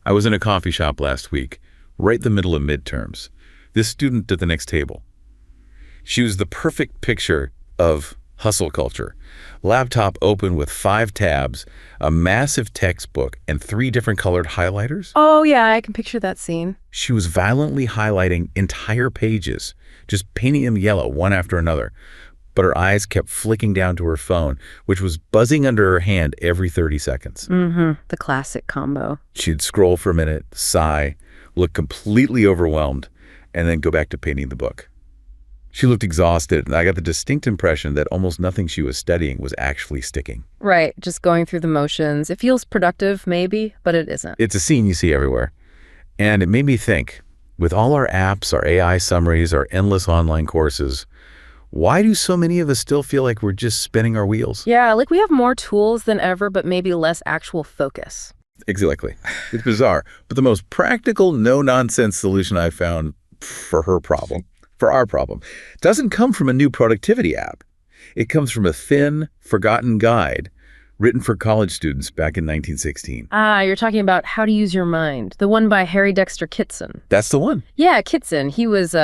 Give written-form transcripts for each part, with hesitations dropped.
I was in a coffee shop last week, right in the middle of midterms. This student at the next table. She was the perfect picture of hustle culture. Laptop open with 5 tabs, a massive textbook, and 3 different colored highlighters. Oh, yeah, I can picture that scene. She was violently highlighting entire pages, just painting them yellow one after another. But her eyes kept flicking down to her phone, which was buzzing under her hand every 30 seconds. The classic combo. She'd scroll for a minute, sigh, look completely overwhelmed, and then go back to painting the book. She looked exhausted, and I got the distinct impression that almost nothing she was studying was actually sticking. Right, just going through the motions. It feels productive, maybe, but it isn't. It's a scene you see everywhere. And it made me think, with all our apps, our AI summaries, our endless online courses, why do so many of us still feel like we're just spinning our wheels? Yeah, like we have more tools than ever, but maybe less actual focus. Exactly. It's bizarre. But the most practical, no-nonsense solution I found for our problem, doesn't come from a new productivity app. It comes from a thin, forgotten guide written for college students back in 1916. Ah, you're talking about How to Use Your Mind, the one by Harry Dexter Kitson. That's the one. Yeah, Kitson. He was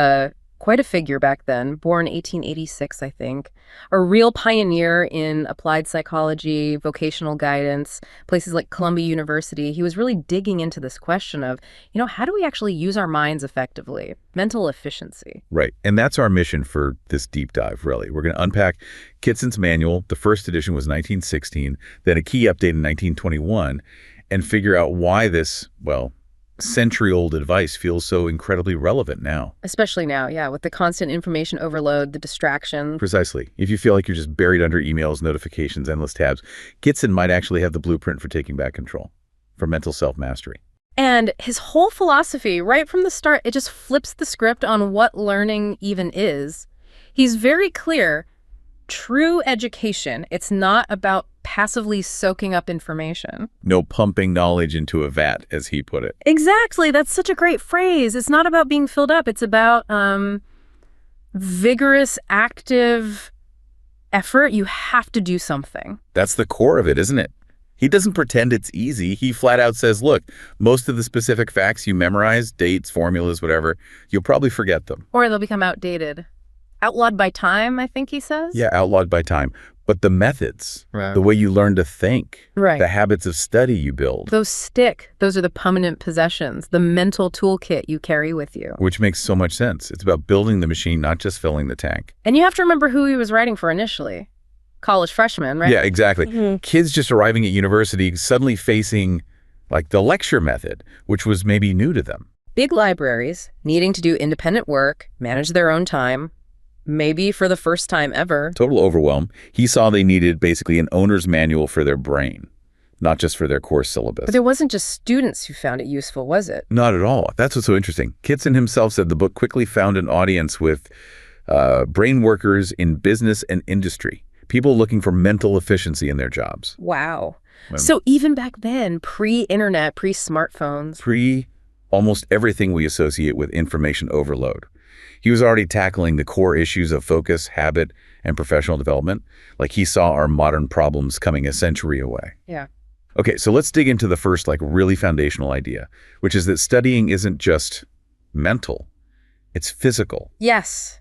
quite a figure back then, born 1886, I think. A real pioneer in applied psychology, vocational guidance, places like Columbia University. He was really digging into this question of, how do we actually use our minds effectively? Mental efficiency. Right. And that's our mission for this deep dive, really. We're going to unpack Kitson's manual. The first edition was 1916, then a key update in 1921, and figure out why this, century-old advice feels so incredibly relevant now. Especially now, yeah, with the constant information overload, the distraction. Precisely. If you feel like you're just buried under emails, notifications, endless tabs, Kitson might actually have the blueprint for taking back control, for mental self-mastery. And his whole philosophy, right from the start, it just flips the script on what learning even is. He's very clear. True education, it's not about passively soaking up information. No pumping knowledge into a vat, as he put it. Exactly. That's such a great phrase. It's not about being filled up. It's about vigorous, active effort. You have to do something. That's the core of it, isn't it? He doesn't pretend it's easy. He flat out says, look, most of the specific facts you memorize, dates, formulas, whatever, you'll probably forget them. Or they'll become outdated. Outlawed by time, I think he says? Yeah, outlawed by time. But the methods, right, the way you learn to think, right, the habits of study you build. Those stick. Those are the permanent possessions, the mental toolkit you carry with you. Which makes so much sense. It's about building the machine, not just filling the tank. And you have to remember who he was writing for initially. College freshmen, right? Yeah, exactly. Kids just arriving at university suddenly facing the lecture method, which was maybe new to them. Big libraries needing to do independent work, manage their own time, maybe for the first time ever. Total overwhelm. He saw they needed basically an owner's manual for their brain, not just for their course syllabus. But there wasn't just students who found it useful, was it? Not at all. That's what's so interesting. Kitson himself said the book quickly found an audience with brain workers in business and industry, people looking for mental efficiency in their jobs. Wow. So even back then, pre-internet, pre-smartphones. Pre-almost everything we associate with information overload. He was already tackling the core issues of focus, habit, and professional development. Like he saw our modern problems coming a century away. Yeah. Okay, so let's dig into the first really foundational idea, which is that studying isn't just mental, it's physical. Yes.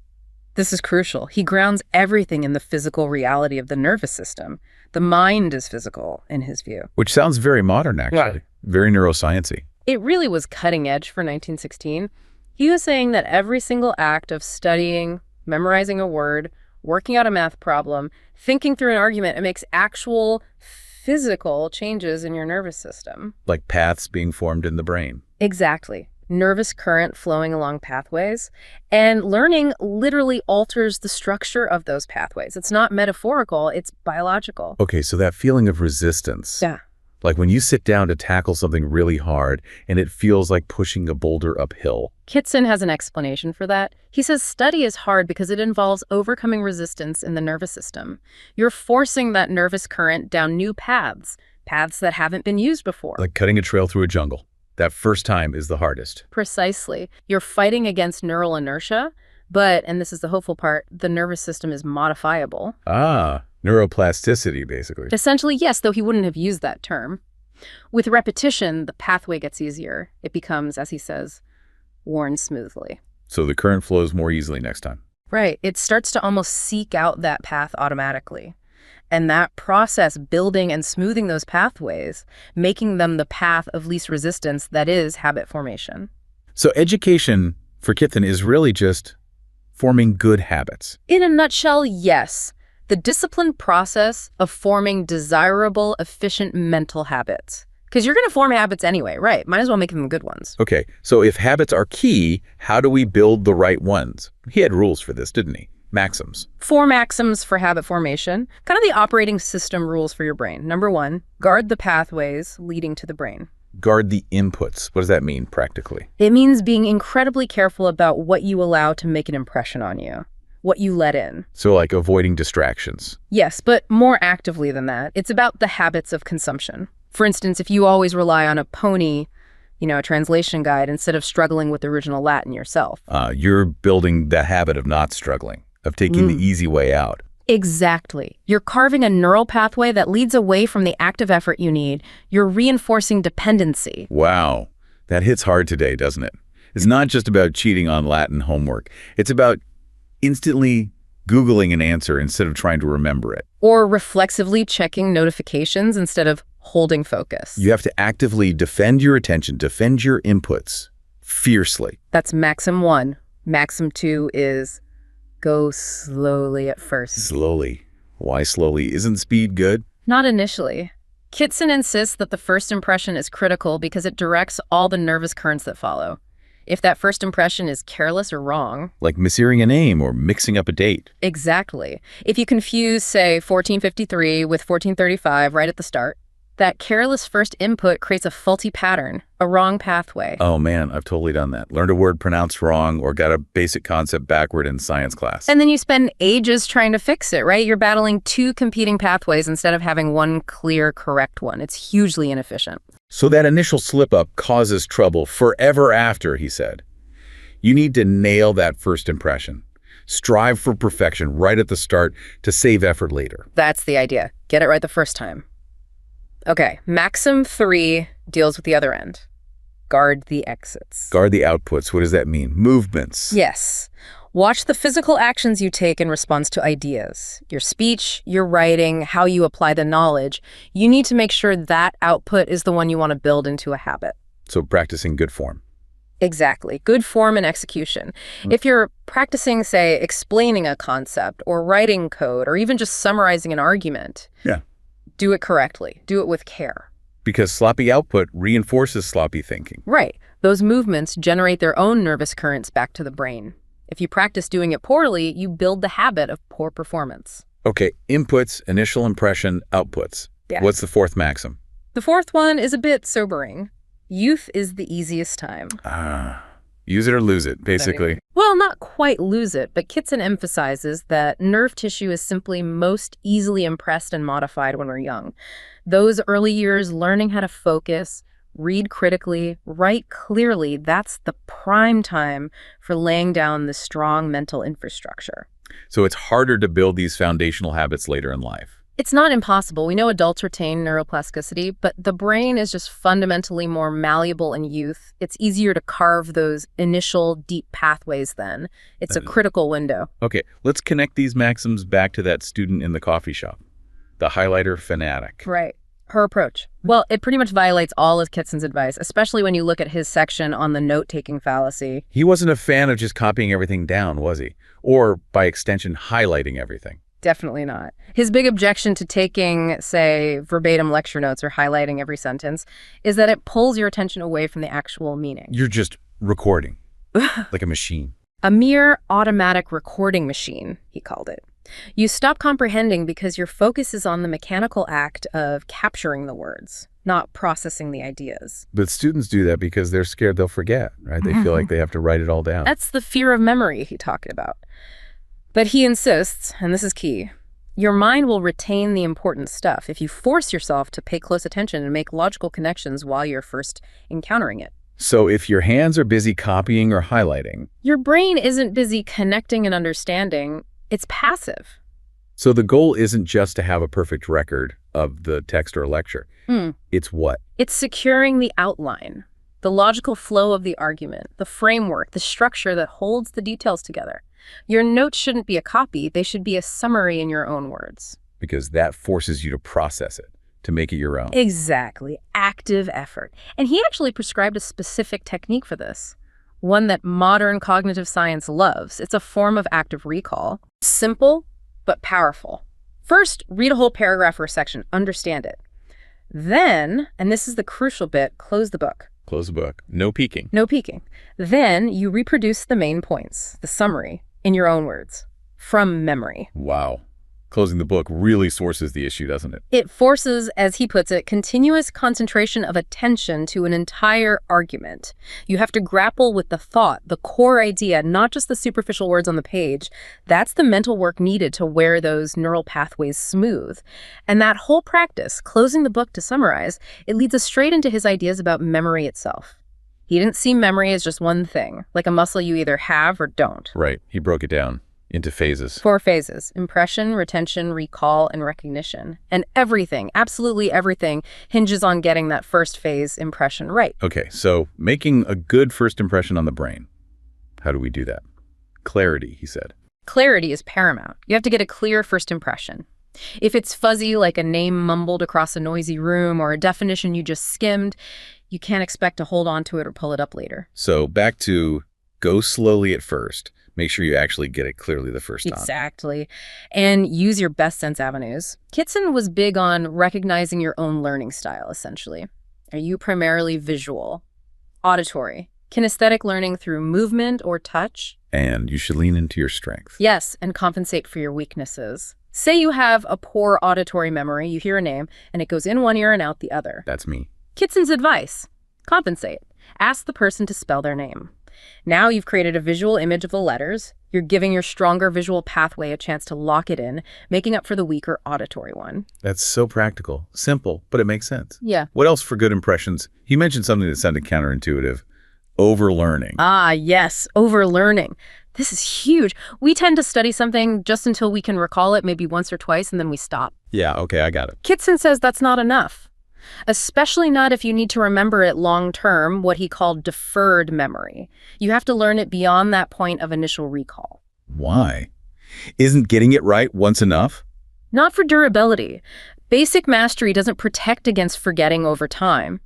This is crucial. He grounds everything in the physical reality of the nervous system. The mind is physical, in his view. Which sounds very modern, actually. Right. Very neuroscience-y. It really was cutting edge for 1916. He was saying that every single act of studying, memorizing a word, working out a math problem, thinking through an argument, it makes actual physical changes in your nervous system. Like paths being formed in the brain. Exactly. Nervous current flowing along pathways. And learning literally alters the structure of those pathways. It's not metaphorical, it's biological. Okay, so that feeling of resistance. Yeah. Like when you sit down to tackle something really hard and it feels like pushing a boulder uphill. Kitson has an explanation for that. He says study is hard because it involves overcoming resistance in the nervous system. You're forcing that nervous current down new paths that haven't been used before. Like cutting a trail through a jungle. That first time is the hardest. Precisely. You're fighting against neural inertia, but, and this is the hopeful part, the nervous system is modifiable. Ah, neuroplasticity, basically. Essentially, yes, though he wouldn't have used that term. With repetition, the pathway gets easier. It becomes, as he says, worn smoothly. So the current flows more easily next time. Right. It starts to almost seek out that path automatically. And that process, building and smoothing those pathways, making them the path of least resistance, that is habit formation. So education for Kithen is really just forming good habits. In a nutshell, yes. The disciplined process of forming desirable, efficient mental habits. Because you're going to form habits anyway, right? Might as well make them good ones. Okay, so if habits are key, how do we build the right ones? He had rules for this, didn't he? Maxims. 4 maxims for habit formation, kind of the operating system rules for your brain. Number 1, guard the pathways leading to the brain. Guard the inputs. What does that mean practically? It means being incredibly careful about what you allow to make an impression on you, what you let in. So like avoiding distractions. Yes, but more actively than that, it's about the habits of consumption. For instance, if you always rely on a pony, a translation guide, instead of struggling with original Latin yourself. You're building the habit of not struggling, of taking the easy way out. Exactly. You're carving a neural pathway that leads away from the active effort you need. You're reinforcing dependency. Wow, that hits hard today, doesn't it? It's not just about cheating on Latin homework. It's about instantly Googling an answer instead of trying to remember it. Or reflexively checking notifications instead of holding focus. You have to actively defend your attention, defend your inputs fiercely. That's maxim 1. Maxim 2 is go slowly at first. Slowly. Why slowly? Isn't speed good? Not initially. Kitson insists that the first impression is critical because it directs all the nervous currents that follow. If that first impression is careless or wrong... Like mishearing a name or mixing up a date. Exactly. If you confuse, say, 1453 with 1435 right at the start, that careless first input creates a faulty pattern, a wrong pathway. Oh man, I've totally done that. Learned a word pronounced wrong or got a basic concept backward in science class. And then you spend ages trying to fix it, right? You're battling 2 competing pathways instead of having one clear, correct one. It's hugely inefficient. So that initial slip-up causes trouble forever after, he said. You need to nail that first impression. Strive for perfection right at the start to save effort later. That's the idea. Get it right the first time. Okay, maxim 3 deals with the other end. Guard the exits. Guard the outputs. What does that mean? Movements. Yes. Watch the physical actions you take in response to ideas. Your speech, your writing, how you apply the knowledge. You need to make sure that output is the one you want to build into a habit. So practicing good form. Exactly. Good form and execution. If you're practicing, say, explaining a concept or writing code or even just summarizing an argument, do it correctly. Do it with care. Because sloppy output reinforces sloppy thinking. Right. Those movements generate their own nervous currents back to the brain. If you practice doing it poorly, you build the habit of poor performance. Okay, inputs, initial impression, outputs. Yeah. What's the 4th maxim? The 4th one is a bit sobering. Youth is the easiest time. Use it or lose it, basically. Well, not quite lose it, but Kitson emphasizes that nerve tissue is simply most easily impressed and modified when we're young. Those early years, learning how to focus, read critically, write clearly, that's the prime time for laying down the strong mental infrastructure. So it's harder to build these foundational habits later in life. It's not impossible. We know adults retain neuroplasticity, but the brain is just fundamentally more malleable in youth. It's easier to carve those initial deep pathways then. It's a critical window. Okay, let's connect these maxims back to that student in the coffee shop, the highlighter fanatic. Right. Her approach. Well, it pretty much violates all of Kitson's advice, especially when you look at his section on the note-taking fallacy. He wasn't a fan of just copying everything down, was he? Or, by extension, highlighting everything. Definitely not. His big objection to taking, say, verbatim lecture notes or highlighting every sentence is that it pulls your attention away from the actual meaning. You're just recording, like a machine. A mere automatic recording machine, he called it. You stop comprehending because your focus is on the mechanical act of capturing the words, not processing the ideas. But students do that because they're scared they'll forget, right? They feel like they have to write it all down. That's the fear of memory he talked about. But he insists, and this is key, your mind will retain the important stuff if you force yourself to pay close attention and make logical connections while you're first encountering it. So if your hands are busy copying or highlighting, your brain isn't busy connecting and understanding, it's passive. So the goal isn't just to have a perfect record, of the text or lecture. It's what? It's securing the outline, the logical flow of the argument, the framework, the structure that holds the details together. Your notes shouldn't be a copy. They should be a summary in your own words. Because that forces you to process it, to make it your own. Exactly. Active effort. And he actually prescribed a specific technique for this, one that modern cognitive science loves. It's a form of active recall. Simple, but powerful. First, read a whole paragraph or a section. Understand it. Then, and this is the crucial bit, close the book. Close the book. No peeking. No peeking. Then you reproduce the main points, the summary, in your own words, from memory. Wow. Closing the book really sources the issue, doesn't it? It forces, as he puts it, continuous concentration of attention to an entire argument. You have to grapple with the thought, the core idea, not just the superficial words on the page. That's the mental work needed to wear those neural pathways smooth. And that whole practice, closing the book to summarize, it leads us straight into his ideas about memory itself. He didn't see memory as just one thing, like a muscle you either have or don't. Right. He broke it down into phases. 4 phases: impression, retention, recall, and recognition. And everything, absolutely everything, hinges on getting that first phase impression right. Okay, so making a good first impression on the brain. How do we do that? Clarity, he said. Clarity is paramount. You have to get a clear first impression. If it's fuzzy, like a name mumbled across a noisy room or a definition you just skimmed, you can't expect to hold on to it or pull it up later. So back to go slowly at first. Make sure you actually get it clearly the first time. Exactly. And use your best sense avenues. Kitson was big on recognizing your own learning style, essentially. Are you primarily visual, auditory, kinesthetic learning through movement or touch? And you should lean into your strength. Yes, and compensate for your weaknesses. Say you have a poor auditory memory, you hear a name, and it goes in one ear and out the other. That's me. Kitson's advice: compensate. Ask the person to spell their name. Now you've created a visual image of the letters. You're giving your stronger visual pathway a chance to lock it in, making up for the weaker auditory one. That's so practical. Simple, but it makes sense. Yeah. What else for good impressions? You mentioned something that sounded counterintuitive. Overlearning. Ah, yes, overlearning. This is huge. We tend to study something just until we can recall it maybe once or twice, and then we stop. Yeah, okay, I got it. Kitson says that's not enough. Especially not if you need to remember it long-term, what he called deferred memory. You have to learn it beyond that point of initial recall. Why? Isn't getting it right once enough? Not for durability. Basic mastery doesn't protect against forgetting over time.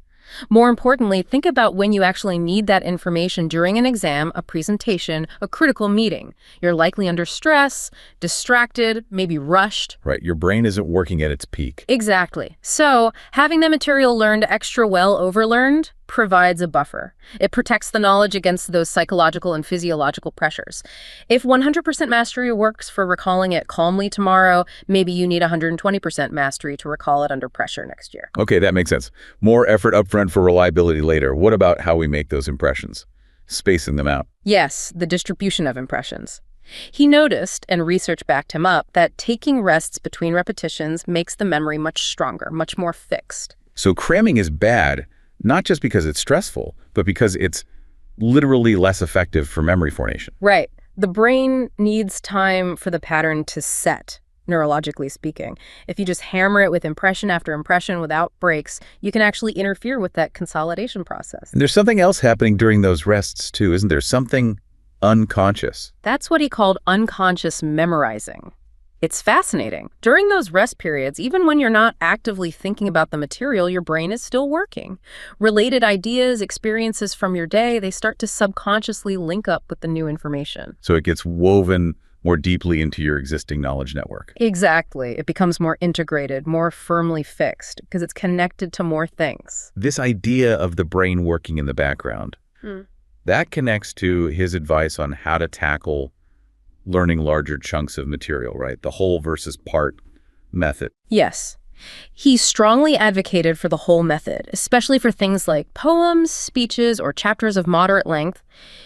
More importantly, think about when you actually need that information during an exam, a presentation, a critical meeting. You're likely under stress, distracted, maybe rushed. Right, your brain isn't working at its peak. Exactly. So, having the material learned extra well overlearned provides a buffer. It protects the knowledge against those psychological and physiological pressures. If 100% mastery works for recalling it calmly tomorrow, maybe you need 120% mastery to recall it under pressure next year. Okay, that makes sense. More effort up front for reliability later. What about how we make those impressions? Spacing them out. Yes, the distribution of impressions. He noticed, and research backed him up, that taking rests between repetitions makes the memory much stronger, much more fixed. So cramming is bad, not just because it's stressful, but because it's literally less effective for memory formation. Right. The brain needs time for the pattern to set, neurologically speaking. If you just hammer it with impression after impression without breaks, you can actually interfere with that consolidation process. And there's something else happening during those rests too, isn't there? Something unconscious. That's what he called unconscious memorizing. It's fascinating. During those rest periods, even when you're not actively thinking about the material, your brain is still working. Related ideas, experiences from your day, they start to subconsciously link up with the new information. So it gets woven more deeply into your existing knowledge network. Exactly. It becomes more integrated, more firmly fixed, because it's connected to more things. This idea of the brain working in the background, that connects to his advice on how to tackle learning larger chunks of material, right? The whole versus part method. Yes. He strongly advocated for the whole method, especially for things like poems, speeches, or chapters of moderate length.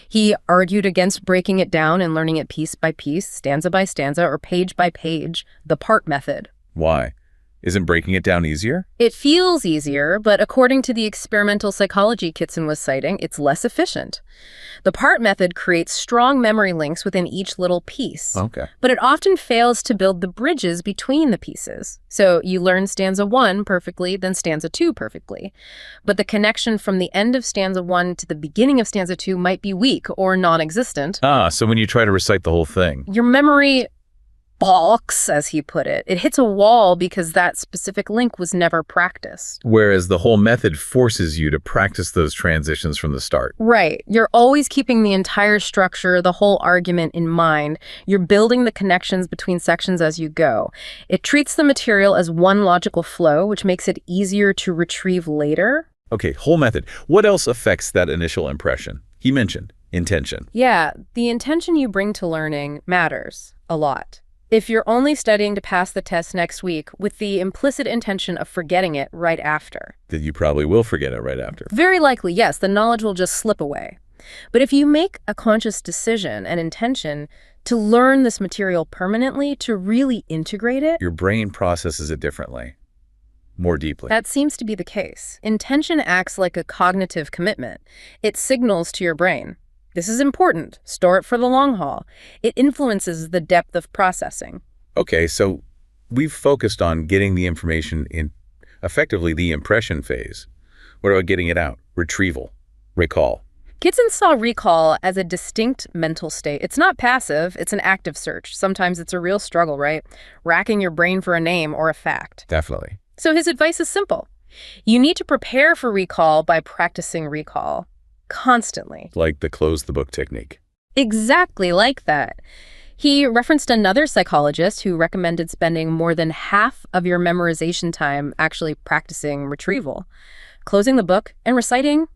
He argued against breaking it down and learning it piece by piece, stanza by stanza, or page by page, the part method. Why? Isn't breaking it down easier? It feels easier, but according to the experimental psychology Kitson was citing, it's less efficient. The part method creates strong memory links within each little piece. Okay. But it often fails to build the bridges between the pieces. So you learn stanza 1 perfectly, then stanza 2 perfectly. But the connection from the end of stanza 1 to the beginning of stanza 2 might be weak or non-existent. So when you try to recite the whole thing, Your memory balks, as he put it. It hits a wall because that specific link was never practiced. whereas the whole method forces you to practice those transitions from the start. Right. You're always keeping the entire structure, the whole argument in mind. You're building the connections between sections as you go. It treats the material as one logical flow, which makes it easier to retrieve later. Okay, whole method. What else affects that initial impression? He mentioned intention. Yeah, the intention you bring to learning matters a lot. If you're only studying to pass the test next week with the implicit intention of forgetting it right after, That you probably will forget it right after. very likely, yes, the knowledge will just slip away. But if you make a conscious decision and intention to learn this material permanently, to really integrate it, Your brain processes it differently, more deeply. that seems to be the case. Intention acts like a cognitive commitment. It signals to your brain, this is important, store it for the long haul. It influences the depth of processing. Okay, so we've focused on getting the information in effectively the impression phase. What about getting it out? Retrieval, recall. Kitson saw recall as a distinct mental state. It's not passive, it's an active search. Sometimes it's a real struggle, right? Racking your brain for a name or a fact. Definitely. So his advice is simple. You need to prepare for recall by practicing recall constantly. Like the close the book technique. Exactly like that. He referenced another psychologist who recommended spending more than half of your memorization time actually practicing retrieval, closing the book and reciting,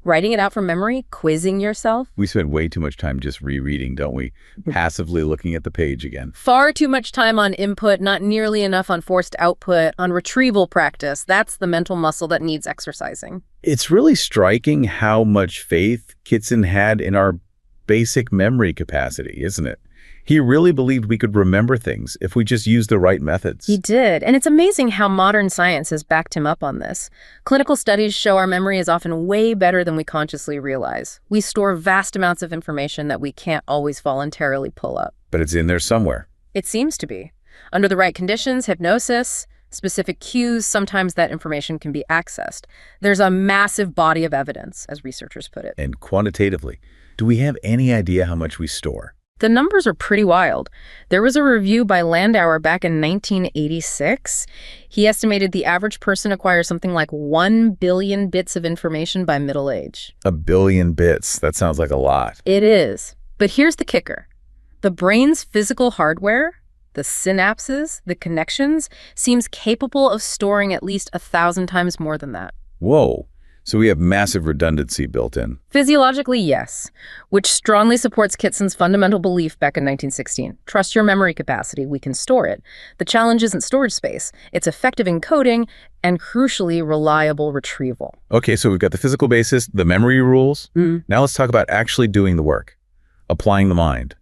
writing it out from memory, quizzing yourself. We spend way too much time just rereading, don't we? Passively looking at the page again. Far too much time on input, not nearly enough on forced output, on retrieval practice. That's the mental muscle that needs exercising. It's really striking how much faith Kitson had in our basic memory capacity, isn't it? He really believed we could remember things if we just used the right methods. He did, and it's amazing how modern science has backed him up on this. Clinical studies show our memory is often way better than we consciously realize. We store vast amounts of information that we can't always voluntarily pull up. But it's in there somewhere. It seems to be. Under the right conditions, hypnosis, specific cues, sometimes that information can be accessed. There's a massive body of evidence, as researchers put it. And quantitatively, do we have any idea how much we store? The numbers are pretty wild. There was a review by Landauer back in 1986. He estimated the average person acquires something like 1 billion bits of information by middle age. 1 billion bits. That sounds like a lot. It is. But here's the kicker. The brain's physical hardware, the synapses, the connections, seems capable of storing at least 1,000 times more than that. Whoa. So we have massive redundancy built in. Physiologically, yes, which strongly supports Kitson's fundamental belief back in 1916. Trust your memory capacity, we can store it. The challenge isn't storage space, it's effective encoding and, crucially, reliable retrieval. Okay, so we've got the physical basis, the memory rules. Now let's talk about actually doing the work, applying the mind.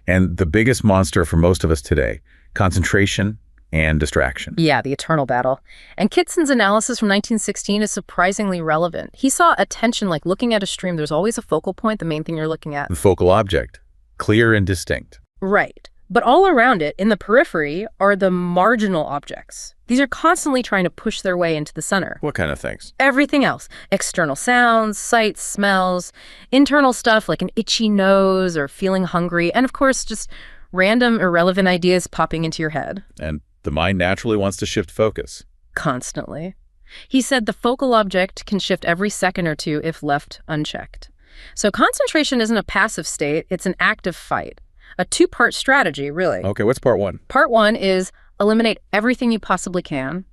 And the biggest monster for most of us today, concentration and distraction. Yeah, the eternal battle. And Kitson's analysis from 1916 is surprisingly relevant. He saw attention like looking at a stream. There's always a focal point, the main thing you're looking at. The focal object, clear and distinct. Right. But all around it, in the periphery, are the marginal objects. These are constantly trying to push their way into the center. What kind of things? Everything else. External sounds, sights, smells, internal stuff like an itchy nose or feeling hungry, and of course, just random, irrelevant ideas popping into your head. And the mind naturally wants to shift focus. Constantly. He said the focal object can shift every second or two if left unchecked. So concentration isn't a passive state, it's an active fight. A two-part strategy, really. Okay, what's part one? Part one is eliminate everything you possibly can.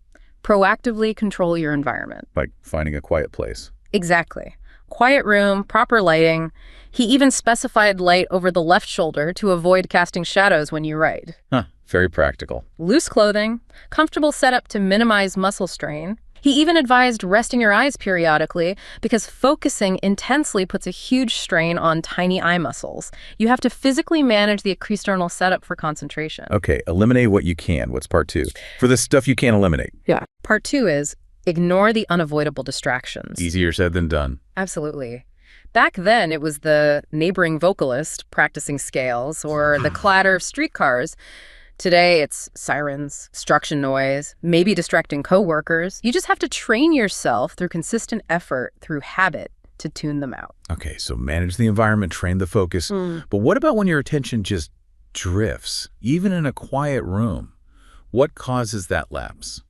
Proactively control your environment. Like finding a quiet place. Exactly. Quiet room, proper lighting. He even specified light over the left shoulder to avoid casting shadows when you write. Very practical. Loose clothing, comfortable setup to minimize muscle strain. He even advised resting your eyes periodically because focusing intensely puts a huge strain on tiny eye muscles. You have to physically manage the external setup for concentration. Okay, eliminate what you can. What's part two? For the stuff you can't eliminate. Yeah. Part two is ignore the unavoidable distractions. Easier said than done. Absolutely. Back then, it was the neighboring vocalist practicing scales or the clatter of streetcars. Today, it's sirens, construction noise, maybe distracting coworkers. You just have to train yourself through consistent effort, through habit, to tune them out. Okay, so manage the environment, train the focus. But what about when your attention just drifts, even in a quiet room? What causes that lapse?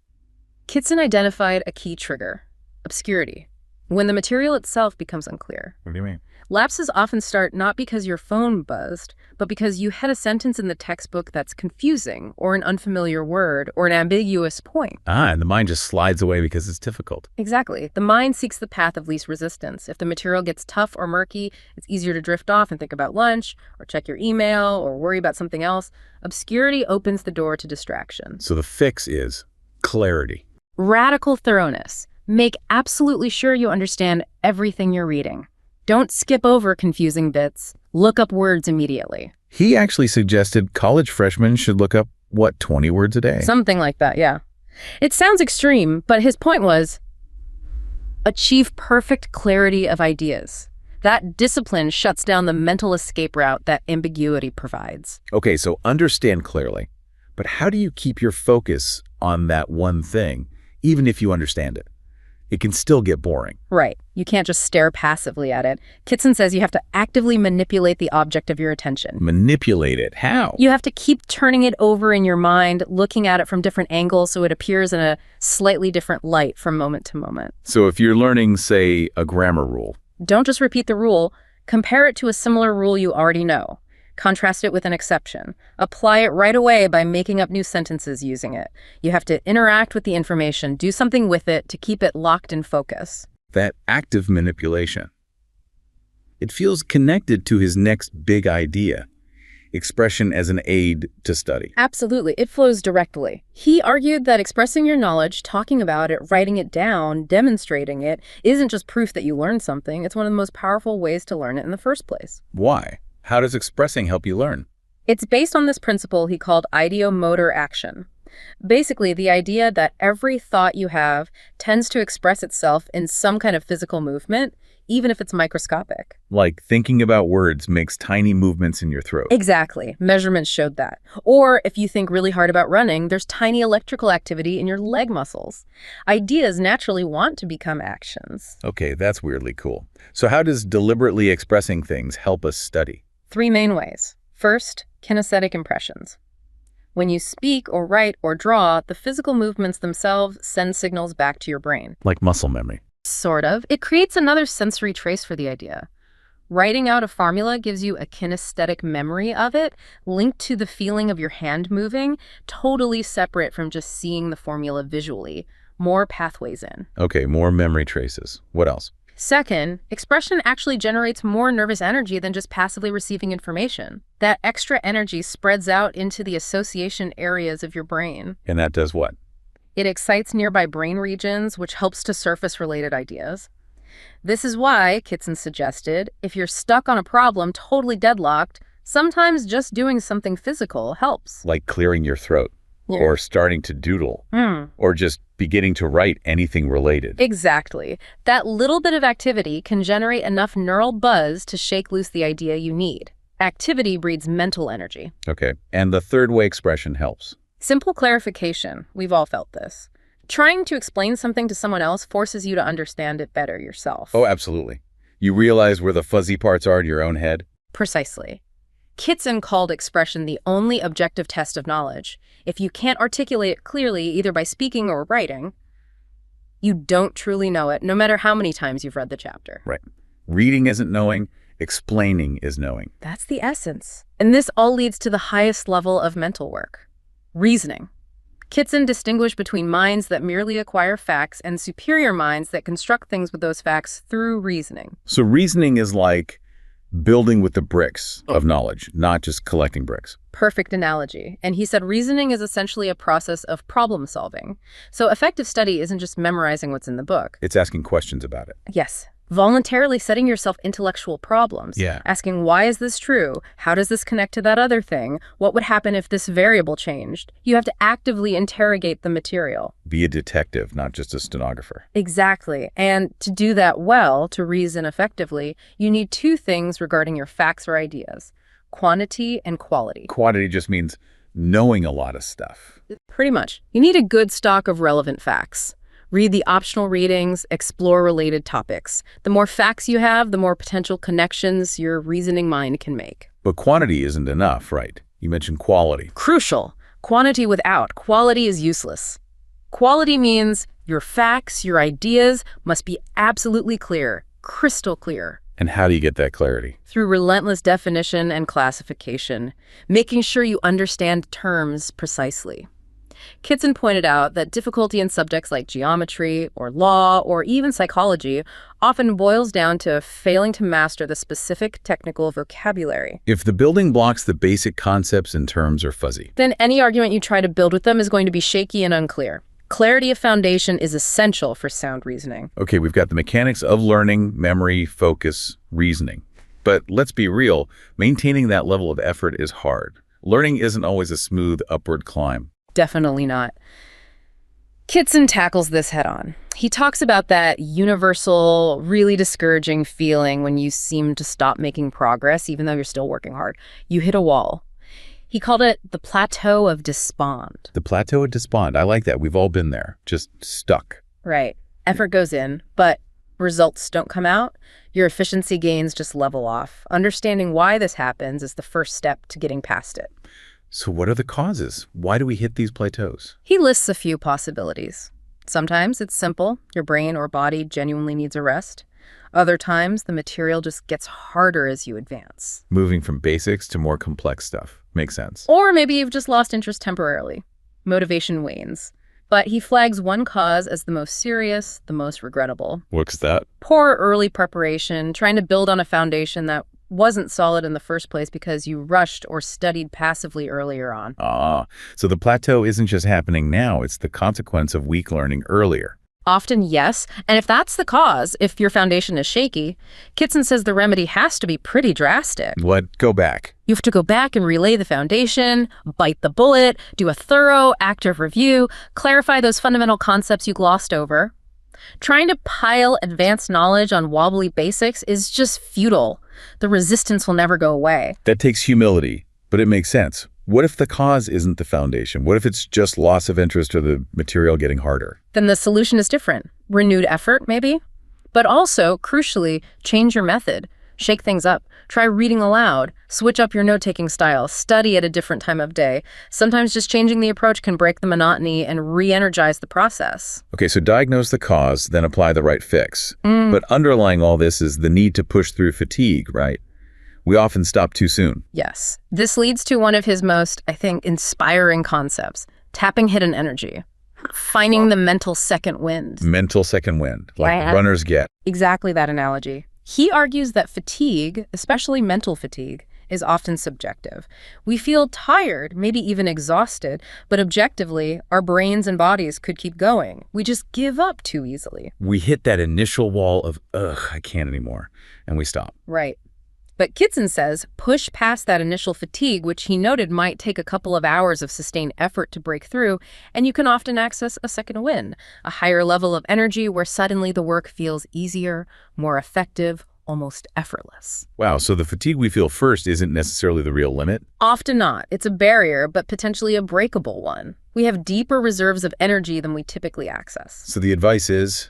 Kitson identified a key trigger: obscurity, when the material itself becomes unclear. What do you mean? Lapses often start not because your phone buzzed, but because you had a sentence in the textbook that's confusing, or an unfamiliar word, or an ambiguous point. And the mind just slides away because it's difficult. Exactly. The mind seeks the path of least resistance. If the material gets tough or murky, it's easier to drift off and think about lunch, or check your email, or worry about something else. Obscurity opens the door to distraction. So the fix is clarity. Radical thoroughness. Make absolutely sure you understand everything you're reading. Don't skip over confusing bits. Look up words immediately. He actually suggested college freshmen should look up, 20 words a day? Something like that, yeah. It sounds extreme, but his point was achieve perfect clarity of ideas. That discipline shuts down the mental escape route that ambiguity provides. Okay, so understand clearly. But how do you keep your focus on that one thing, even if you understand it? It can still get boring. Right. You can't just stare passively at it. Kitson says you have to actively manipulate the object of your attention. Manipulate it. How? You have to keep turning it over in your mind, looking at it from different angles so it appears in a slightly different light from moment to moment. So if you're learning, say, a grammar rule. Don't just repeat the rule. Compare it to a similar rule you already know. Contrast it with an exception. Apply it right away by making up new sentences using it. You have to interact with the information, do something with it to keep it locked in focus. That active manipulation. It feels connected to his next big idea, expression as an aid to study. Absolutely. It flows directly. He argued that expressing your knowledge, talking about it, writing it down, demonstrating it, isn't just proof that you learned something. It's one of the most powerful ways to learn it in the first place. Why? How does expressing help you learn? It's based on this principle he called ideomotor action. Basically, the idea that every thought you have tends to express itself in some kind of physical movement, even if it's microscopic. Like thinking about words makes tiny movements in your throat. Exactly. Measurements showed that. Or if you think really hard about running, there's tiny electrical activity in your leg muscles. Ideas naturally want to become actions. Okay, that's weirdly cool. So how does deliberately expressing things help us study? 3 main ways. First, kinesthetic impressions. When you speak or write or draw, the physical movements themselves send signals back to your brain. Like muscle memory. Sort of. It creates another sensory trace for the idea. Writing out a formula gives you a kinesthetic memory of it, linked to the feeling of your hand moving, totally separate from just seeing the formula visually. More pathways in. Okay, more memory traces. What else? Second, expression actually generates more nervous energy than just passively receiving information. That extra energy spreads out into the association areas of your brain. And that does what? It excites nearby brain regions, which helps to surface related ideas. This is why, Kitson suggested, if you're stuck on a problem totally deadlocked, sometimes just doing something physical helps. Like clearing your throat. Yeah. Or starting to doodle. Or just beginning to write anything related. Exactly. That little bit of activity can generate enough neural buzz to shake loose the idea you need. Activity breeds mental energy. Okay, and the third way expression helps. Simple clarification. We've all felt this. Trying to explain something to someone else forces you to understand it better yourself. Oh, absolutely. You realize where the fuzzy parts are in your own head? Precisely. Kitson called expression the only objective test of knowledge. If you can't articulate it clearly, either by speaking or writing, you don't truly know it, no matter how many times you've read the chapter. Right. Reading isn't knowing, explaining is knowing. That's the essence. And this all leads to the highest level of mental work: reasoning. Kitson distinguished between minds that merely acquire facts and superior minds that construct things with those facts through reasoning. So reasoning is like Building with the bricks of knowledge, not just collecting bricks. Perfect analogy. And he said reasoning is essentially a process of problem solving. So effective study isn't just memorizing what's in the book. It's asking questions about it. Yes. Voluntarily setting yourself intellectual problems. Yeah. Asking, why is this true? How does this connect to that other thing? What would happen if this variable changed? You have to actively interrogate the material. Be a detective, not just a stenographer. Exactly. And to do that well, to reason effectively, you need two things regarding your facts or ideas: quantity and quality. Quantity just means knowing a lot of stuff. Pretty much. You need a good stock of relevant facts. Read the optional readings, explore related topics. The more facts you have, the more potential connections your reasoning mind can make. But quantity isn't enough, right? You mentioned quality. Crucial. Quantity without quality is useless. Quality means your facts, your ideas must be absolutely clear, crystal clear. And how do you get that clarity? Through relentless definition and classification, making sure you understand terms precisely. Kitson pointed out that difficulty in subjects like geometry or law or even psychology often boils down to failing to master the specific technical vocabulary. If the building blocks, the basic concepts and terms are fuzzy, then any argument you try to build with them is going to be shaky and unclear. Clarity of foundation is essential for sound reasoning. Okay, we've got the mechanics of learning, memory, focus, reasoning. But let's be real, maintaining that level of effort is hard. Learning isn't always a smooth upward climb. Definitely not. Kitson tackles this head on. He talks about that universal, really discouraging feeling when you seem to stop making progress, even though you're still working hard. You hit a wall. He called it the plateau of despond. The plateau of despond. I like that. We've all been there, just stuck. Right. Effort goes in, but results don't come out. Your efficiency gains just level off. Understanding why this happens is the first step to getting past it. So what are the causes? Why do we hit these plateaus? He lists a few possibilities. Sometimes it's simple. Your brain or body genuinely needs a rest. Other times, the material just gets harder as you advance. Moving from basics to more complex stuff. Makes sense. Or maybe you've just lost interest temporarily. Motivation wanes. But he flags one cause as the most serious, the most regrettable. What's that? Poor early preparation, trying to build on a foundation that wasn't solid in the first place because you rushed or studied passively earlier on. So the plateau isn't just happening now, it's the consequence of weak learning earlier. Often, yes. And if that's the cause, if your foundation is shaky, Kitson says the remedy has to be pretty drastic. What? Go back. You have to go back and relay the foundation, bite the bullet, do a thorough, active review, clarify those fundamental concepts you glossed over. Trying to pile advanced knowledge on wobbly basics is just futile. The resistance will never go away. That takes humility, but it makes sense. What if the cause isn't the foundation? What if it's just loss of interest or the material getting harder? Then the solution is different. Renewed effort, maybe? But also, crucially, change your method. Shake things up. Try reading aloud. Switch up your note-taking style. Study at a different time of day. Sometimes just changing the approach can break the monotony and re-energize the process. Okay, so diagnose the cause, then apply the right fix. But underlying all this is the need to push through fatigue, right? We often stop too soon. Yes. This leads to one of his most, I think, inspiring concepts: tapping hidden energy. Finding the mental second wind. Mental second wind, like Yeah. runners get. Exactly that analogy. He argues that fatigue, especially mental fatigue, is often subjective. We feel tired, maybe even exhausted, but objectively, our brains and bodies could keep going. We just give up too easily. We hit that initial wall of, I can't anymore, and we stop. Right. But Kitson says push past that initial fatigue, which he noted might take a couple of hours of sustained effort to break through, and you can often access a second win, a higher level of energy where suddenly the work feels easier, more effective, almost effortless. Wow, so the fatigue we feel first isn't necessarily the real limit? Often not. It's a barrier, but potentially a breakable one. We have deeper reserves of energy than we typically access. So the advice is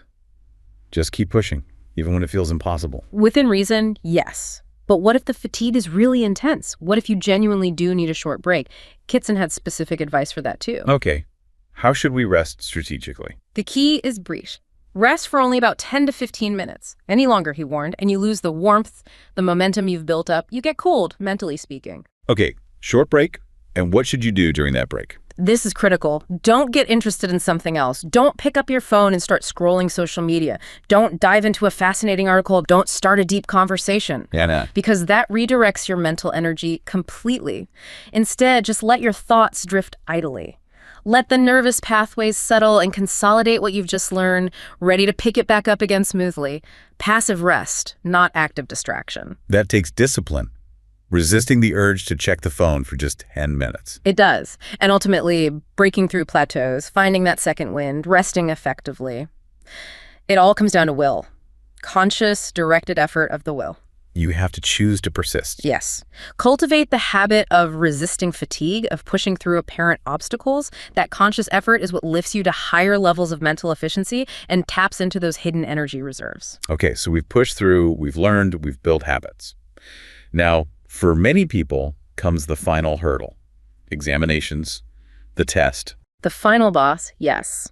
just keep pushing, even when it feels impossible. Within reason, yes. But what if the fatigue is really intense? What if you genuinely do need a short break? Kitson had specific advice for that too. Okay, how should we rest strategically? The key is brief. Rest for only about 10 to 15 minutes. Any longer, he warned, and you lose the warmth, the momentum you've built up. You get cold, mentally speaking. Okay, short break, And what should you do during that break? This is critical. Don't get interested in something else. Don't pick up your phone and start scrolling social media. Don't dive into a fascinating article. Don't start a deep conversation. Yeah, no. Because that redirects your mental energy completely. Instead, just let your thoughts drift idly. Let the nervous pathways settle and consolidate what you've just learned, ready to pick it back up again smoothly. Passive rest, not active distraction. That takes discipline. Resisting the urge to check the phone for just 10 minutes. It does. And ultimately, breaking through plateaus, finding that second wind, resting effectively. It all comes down to will. Conscious, directed effort of the will. You have to choose to persist. Yes. Cultivate the habit of resisting fatigue, of pushing through apparent obstacles. That conscious effort is what lifts you to higher levels of mental efficiency and taps into those hidden energy reserves. Okay, so we've pushed through, we've learned, we've built habits. Now, for many people comes the final hurdle. Examinations, the test. The final boss, yes.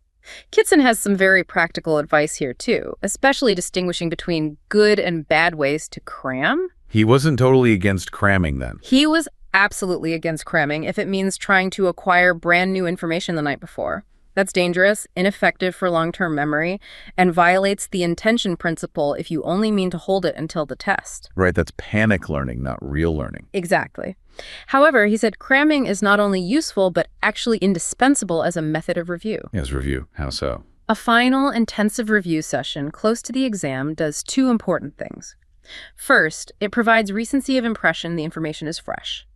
Kitson has some very practical advice here too, especially distinguishing between good and bad ways to cram. He wasn't totally against cramming then. He was absolutely against cramming if it means trying to acquire brand new information the night before. That's dangerous, ineffective for long-term memory, and violates the intention principle if you only mean to hold it until the test. Right, that's panic learning, not real learning. Exactly. However, he said cramming is not only useful, but actually indispensable as a method of review. Yes, review. How so? A final, intensive review session close to the exam does two important things. First, it provides recency of impression the information is fresh.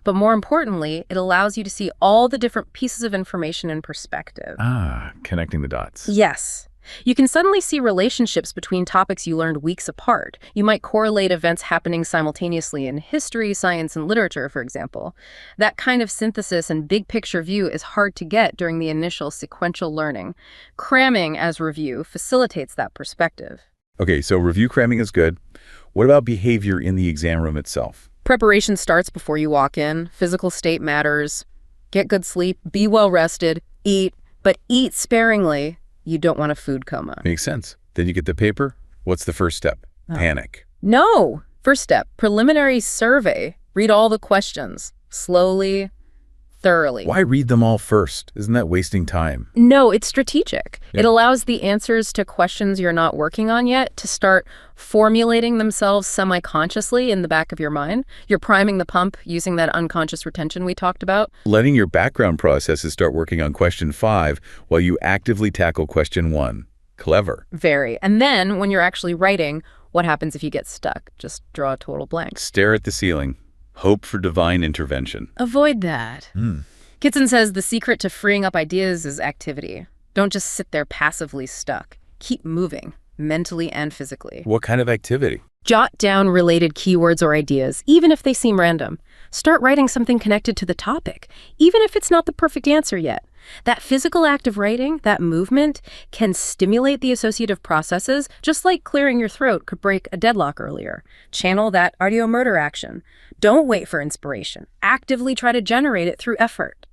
But more importantly, it allows you to see all the different pieces of information in perspective. Ah, connecting the dots. Yes. You can suddenly see relationships between topics you learned weeks apart. You might correlate events happening simultaneously in history, science, and literature, for example. That kind of synthesis and big picture view is hard to get during the initial sequential learning. Cramming as review facilitates that perspective. Okay, so review cramming is good. What about behavior in the exam room itself? Preparation starts before you walk in. Physical state matters. Get good sleep, be well rested, eat, but eat sparingly. You don't want a food coma. Makes sense. Then you get the paper. What's the first step? Panic. No. First step, preliminary survey. Read all the questions. Slowly, thoroughly. Why read them all first? Isn't that wasting time? No, it's strategic. Yeah. It allows the answers to questions you're not working on yet to start formulating themselves semi-consciously in the back of your mind. You're priming the pump using that unconscious retention we talked about. Letting your background processes start working on question 5 while you actively tackle question 1. Clever. Very. And then when you're actually writing, what happens if you get stuck? Just draw a total blank. Stare at the ceiling. Hope for divine intervention. Avoid that. Kitson says the secret to freeing up ideas is activity. Don't just sit there passively stuck. Keep moving, mentally and physically. What kind of activity? Jot down related keywords or ideas, even if they seem random. Start writing something connected to the topic, even if it's not the perfect answer yet. That physical act of writing, that movement, can stimulate the associative processes, just like clearing your throat could break a deadlock earlier. Channel that audiomotor action. Don't wait for inspiration. Actively try to generate it through effort.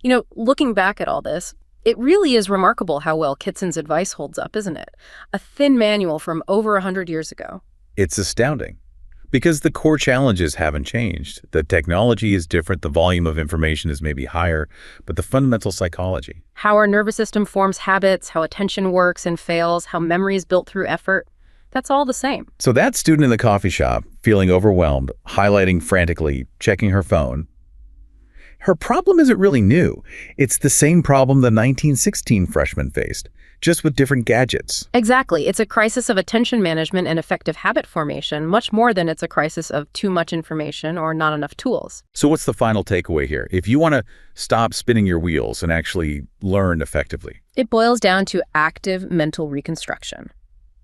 You know, looking back at all this, it really is remarkable how well Kitson's advice holds up, isn't it? A thin manual from over 100 years ago. It's astounding. Because the core challenges haven't changed. The technology is different, the volume of information is maybe higher, but the fundamental psychology. How our nervous system forms habits, how attention works and fails, how memory is built through effort, that's all the same. So that student in the coffee shop, feeling overwhelmed, highlighting frantically, checking her phone, her problem isn't really new. It's the same problem the 1916 freshman faced, just with different gadgets. Exactly. It's a crisis of attention management and effective habit formation, much more than it's a crisis of too much information or not enough tools. So what's the final takeaway here? If you want to stop spinning your wheels and actually learn effectively. It boils down to active mental reconstruction.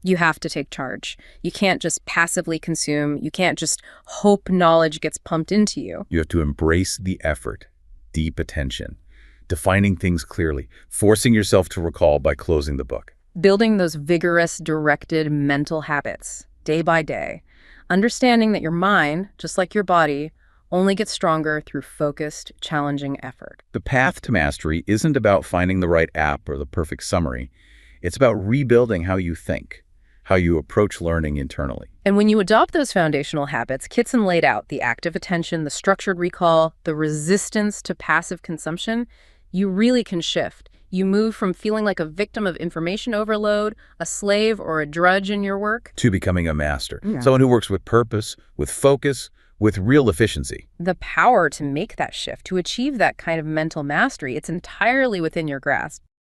You have to take charge. You can't just passively consume. You can't just hope knowledge gets pumped into you. You have to embrace the effort, deep attention, defining things clearly, forcing yourself to recall by closing the book. Building those vigorous, directed mental habits, day by day. Understanding that your mind, just like your body, only gets stronger through focused, challenging effort. The path to mastery isn't about finding the right app or the perfect summary. It's about rebuilding how you think, how you approach learning internally. And when you adopt those foundational habits, Kitson laid out the active attention, the structured recall, the resistance to passive consumption, you really can shift. You move from feeling like a victim of information overload, a slave or a drudge in your work, To becoming a master. Yeah. Someone who works with purpose, with focus, with real efficiency. the power to make that shift, to achieve that kind of mental mastery, it's entirely within your grasp.